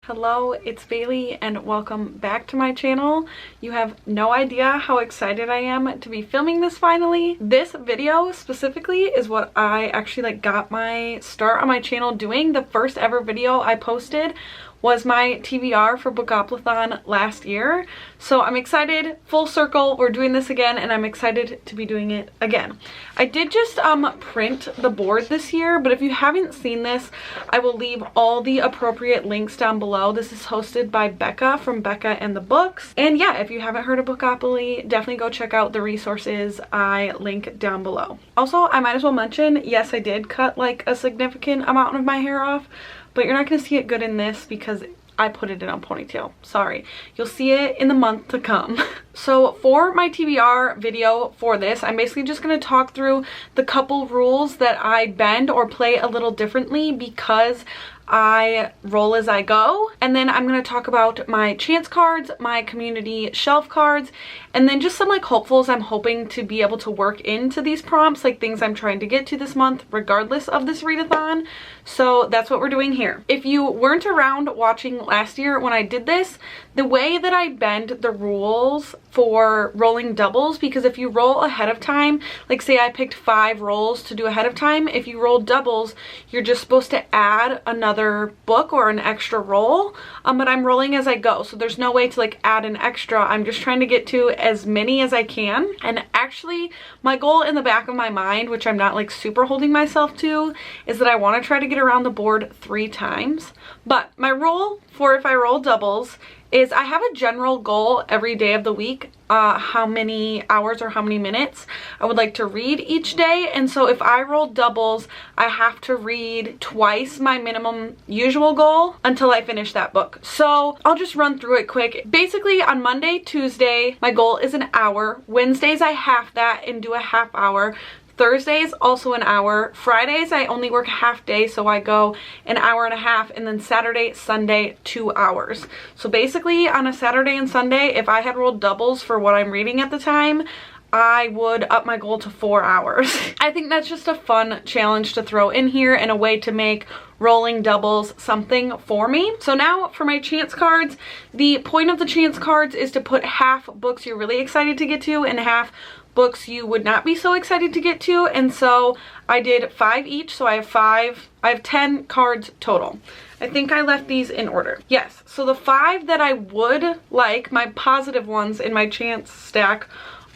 Hello, it's Bailey and welcome back to my channel. You have no idea how excited I am to be filming this finally. This video specifically is what I actually got my start on my channel doing. The first ever video I posted was my TBR for Bookopoly last year. So I'm excited, full circle, we're doing this again and I'm excited to be doing it again. I did just print the board this year, but if you haven't seen this, I will leave all the appropriate links down below. This is hosted by Becca from Becca and the Books. And yeah, if you haven't heard of Bookopoly, definitely go check out the resources I link down below. Also, I might as well mention, yes, I did cut like a significant amount of my hair off, but you're not going to see it good in this because I put it in a ponytail. Sorry. You'll see it in the month to come. So for my TBR video for this, I'm basically just going to talk through the couple rules that I bend or play a little differently because I roll as I go. And then I'm going to talk about my chance cards, my community shelf cards, and then just some like hopefuls I'm hoping to be able to work into these prompts, like things I'm trying to get to this month regardless of this readathon. So that's what we're doing here. If you weren't around watching last year when I did this, the way that I bend the rules for rolling doubles, because if you roll ahead of time, like say I picked 5 rolls to do ahead of time, if you roll doubles, you're just supposed to add another book or an extra roll, but I'm rolling as I go, so there's no way to like add an extra. I'm just trying to get to as many as I can. And actually my goal in the back of my mind, which I'm not like super holding myself to, is that I want to try to get around the board 3 times. But my rule for if I roll doubles is I have a general goal every day of the week, how many hours or how many minutes I would like to read each day. And so if I roll doubles, I have to read twice my minimum usual goal until I finish that book. So I'll just run through it quick. Basically on Monday, Tuesday, my goal is an hour. Wednesdays I half that and do a half hour. Thursdays also an hour. Fridays I only work a half day, so I go an hour and a half, and then Saturday, Sunday 2 hours. So basically on a Saturday and Sunday, if I had rolled doubles for what I'm reading at the time, I would up my goal to 4 hours. I think that's just a fun challenge to throw in here and a way to make rolling doubles something for me. So now for my chance cards, the point of the chance cards is to put half books you're really excited to get to and half books you would not be so excited to get to. And so I did 5 each, so I have 10 cards total. I think I left these in order. Yes, so the 5 that I would like, my positive ones in my chance stack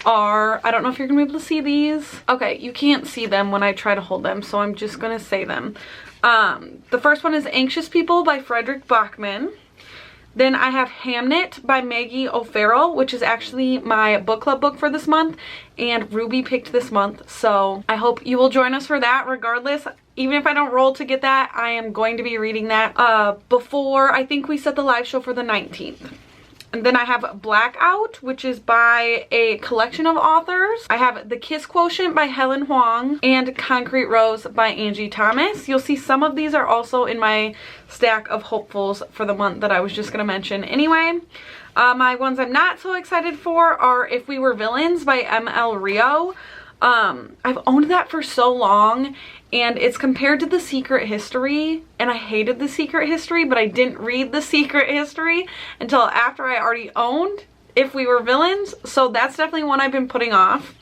are, I don't know if you're gonna be able to see these. Okay, you can't see them when I try to hold them, so I'm just gonna say them. The first one is Anxious People by Frederick Bachman. Then I have Hamnet by Maggie O'Farrell, which is actually my book club book for this month, and Ruby picked this month, so I hope you will join us for that regardless. Even if I don't roll to get that, I am going to be reading that before, I think we set the live show for the 19th. And then I have Blackout, which is by a collection of authors. I have The Kiss Quotient by Helen Huang and Concrete Rose by Angie Thomas. You'll see some of these are also in my stack of hopefuls for the month that I was just going to mention anyway. My ones I'm not so excited for are If We Were Villains by M.L. Rio. I've owned that for so long, and it's compared to The Secret History, and I hated The Secret History, but I didn't read The Secret History until after I already owned If We Were Villains, so that's definitely one I've been putting off.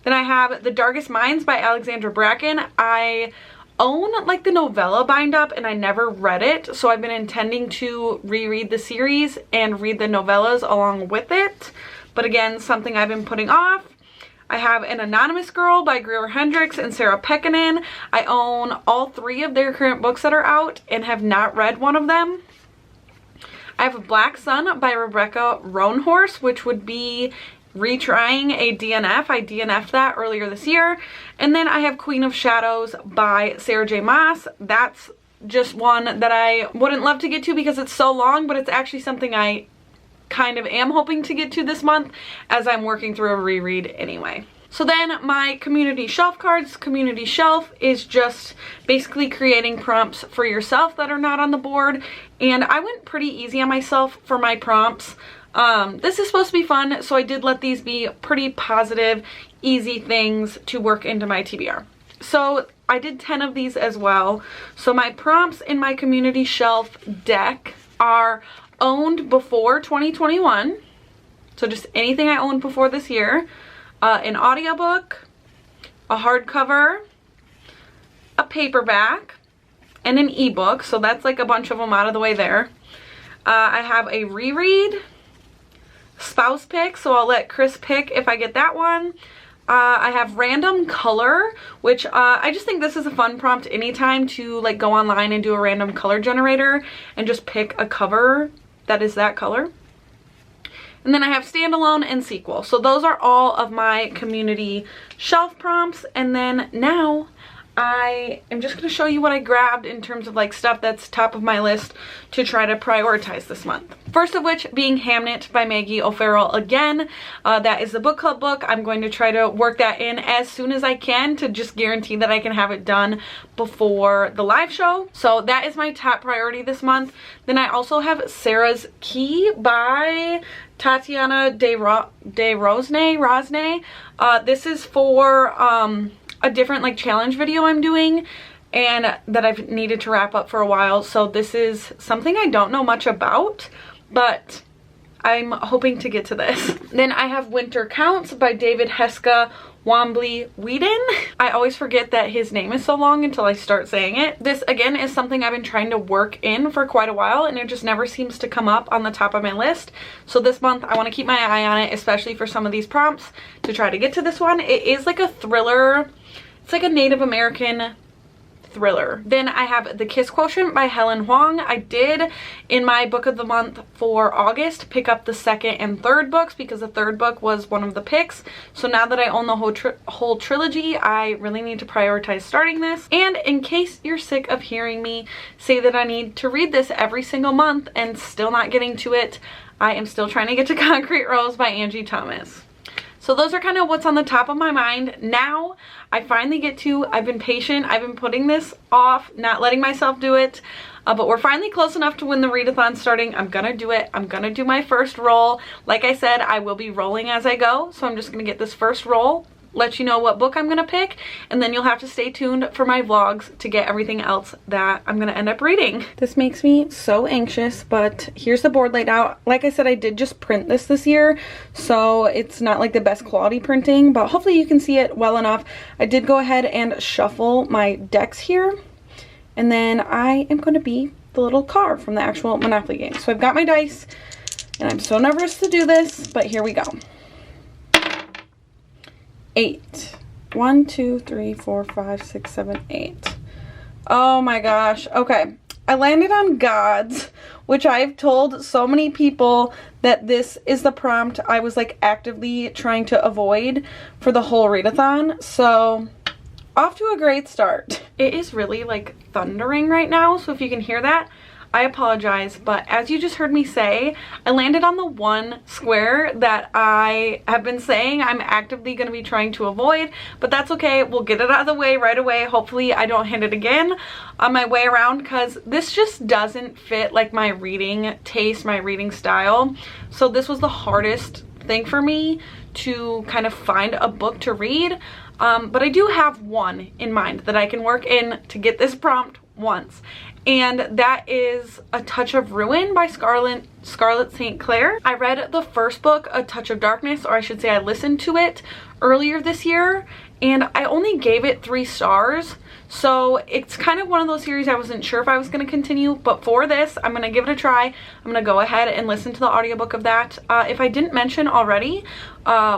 Then I have The Darkest Minds by Alexandra Bracken. I own like the novella bind up and I never read it, so I've been intending to reread the series and read the novellas along with it, but again, something I've been putting off. I have An Anonymous Girl by Greer Hendricks and Sarah Pekkanen. I own all 3 of their current books that are out and have not read one of them. I have Black Sun by Rebecca Roanhorse, which would be retrying a DNF. I DNF'd that earlier this year. And then I have Queen of Shadows by Sarah J. Maas. That's just one that I wouldn't love to get to because it's so long, but it's actually something I kind of am hoping to get to this month as I'm working through a reread anyway. So then my community shelf cards. Community shelf is just basically creating prompts for yourself that are not on the board, and I went pretty easy on myself for my prompts. This is supposed to be fun, so I did let these be pretty positive, easy things to work into my TBR. So I did 10 of these as well. So my prompts in my community shelf deck are owned before 2021. So just anything I owned before this year. An audiobook, a hardcover, a paperback, and an ebook. So that's like a bunch of them out of the way there. I have a reread, spouse pick, so I'll let Chris pick if I get that one. I have random color, which I just think this is a fun prompt anytime to like go online and do a random color generator and just pick a cover that is that color. And then I have standalone and sequel. So those are all of my community shelf prompts. And then now I am just going to show you what I grabbed in terms of like stuff that's top of my list to try to prioritize this month. First of which being Hamnet by Maggie O'Farrell again. That is the book club book. I'm going to try to work that in as soon as I can to just guarantee that I can have it done before the live show. So that is my top priority this month. Then I also have Sarah's Key by Tatiana de Rosne. This is for a different like challenge video I'm doing and that I've needed to wrap up for a while. So this is something I don't know much about, but I'm hoping to get to this. Then I have Winter Counts by David Heska Wombley Whedon. I always forget that his name is so long until I start saying it. This again is something I've been trying to work in for quite a while and it just never seems to come up on the top of my list. So this month I want to keep my eye on it, especially for some of these prompts to try to get to this one. It is like a thriller. It's like a Native American thriller. Then I have The Kiss Quotient by Helen Huang. I did in my book of the month for August pick up the second and third books because the third book was one of the picks. So now that I own the whole trilogy, I really need to prioritize starting this. And in case you're sick of hearing me say that I need to read this every single month and still not getting to it, I am still trying to get to Concrete Rose by Angie Thomas. So those are kind of what's on the top of my mind. Now I finally get to, I've been patient, I've been putting this off, not letting myself do it, but we're finally close enough to when the readathon starting. I'm gonna do it. I'm gonna do my first roll. Like I said, I will be rolling as I go, so I'm just gonna get this first roll, let you know what book I'm gonna pick, and then you'll have to stay tuned for my vlogs to get everything else that I'm gonna end up reading. This makes me so anxious, but here's the board laid out. Like I said, I did just print this year, so it's not like the best quality printing, but hopefully you can see it well enough. I did go ahead and shuffle my decks here, and then I am gonna be the little car from the actual Monopoly game. So I've got my dice, and I'm so nervous to do this, but here we go. 8. 1, 2, 3, 4, 5, 6, 7, 8. Oh my gosh. Okay. I landed on Gods, which I've told so many people that this is the prompt I was like actively trying to avoid for the whole readathon. So off to a great start. It is really like thundering right now, so if you can hear that, I apologize, but as you just heard me say, I landed on the one square that I have been saying I'm actively going to be trying to avoid, but that's okay. We'll get it out of the way right away. Hopefully I don't hit it again on my way around because this just doesn't fit like my reading taste, my reading style. So this was the hardest thing for me to kind of find a book to read, but I do have one in mind that I can work in to get this prompt once. And that is A Touch of Ruin by Scarlett St. Clair. I read the first book, A Touch of Darkness, or I should say I listened to it earlier this year, and I only gave it 3 stars. So it's kind of one of those series I wasn't sure if I was going to continue, but for this, I'm going to give it a try. I'm going to go ahead and listen to the audiobook of that. If I didn't mention already,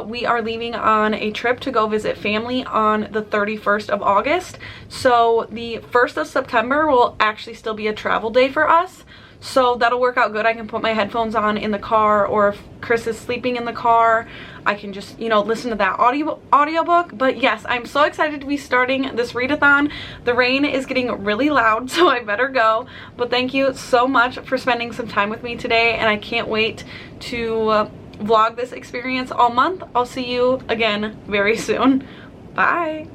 we are leaving on a trip to go visit family on the 31st of August. So the 1st of September will actually still be a travel day for us. So that'll work out good. I can put my headphones on in the car, or if Chris is sleeping in the car, I can just, you know, listen to that audiobook. But yes, I'm so excited to be starting this readathon. The rain is getting really loud, so I better go. But thank you so much for spending some time with me today, and I can't wait to vlog this experience all month. I'll see you again very soon. Bye.